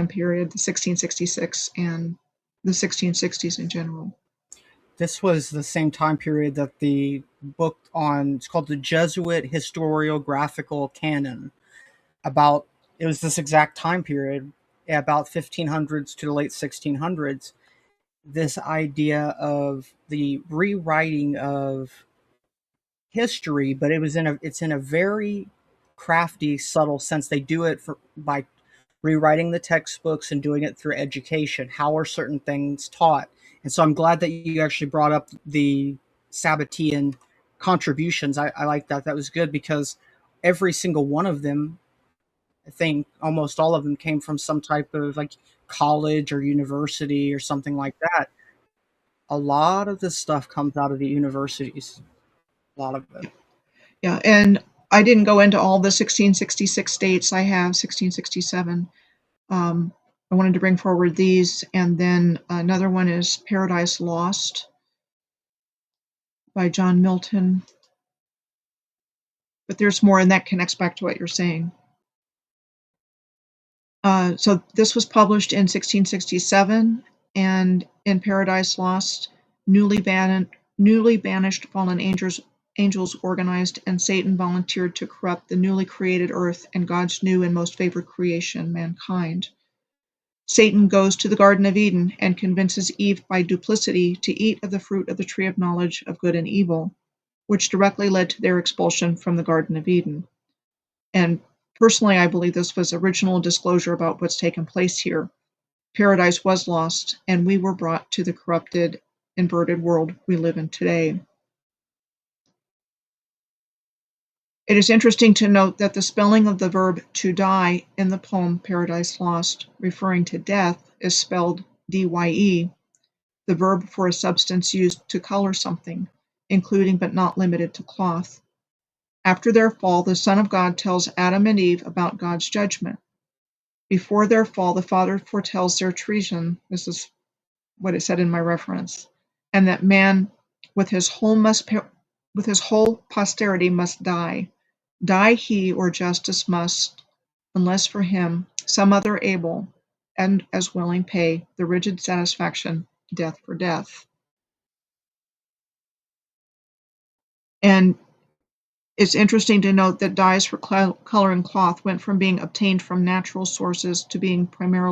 period, the 1666 and the 1660s in general. This was the same time period that the book on, it's called the Jesuit Historiographical Canon, about, it was this exact time period, about 1500s to the late 1600s, this idea of the rewriting of history, but it's in a very crafty, subtle sense. They do it by rewriting the textbooks and doing it through education. How are certain things taught? And so I'm glad that you actually brought up the Sabbatean contributions. I like that. That was good because every single one of them, I think almost all of them, came from some type of like college or university or something like that. A lot of this stuff comes out of the universities. A lot of it. Yeah, and I didn't go into all the 1666 states. I have 1667. I wanted to bring forward these, and then another one is Paradise Lost by John Milton. But there's more, and that connects back to what you're saying. So this was published in 1667, and in Paradise Lost, newly banished fallen angels organized, and Satan volunteered to corrupt the newly created earth and God's new and most favored creation, mankind. Satan goes to the Garden of Eden and convinces Eve by duplicity to eat of the fruit of the tree of knowledge of good and evil, which directly led to their expulsion from the Garden of Eden. And personally, I believe this was original disclosure about what's taken place here. Paradise was lost, and we were brought to the corrupted, inverted world we live in today. It is interesting to note that the spelling of the verb to die in the poem Paradise Lost, referring to death, is spelled dye, the verb for a substance used to color something, including but not limited to cloth. After their fall, the Son of God tells Adam and Eve about God's judgment. Before their fall, the Father foretells their treason. This is what it said in my reference, and that man with his whole posterity must die. Die he or justice must, unless for him some other able and as willing pay the rigid satisfaction, death for death. And it's interesting to note that dyes for coloring cloth went from being obtained from natural sources to being primarily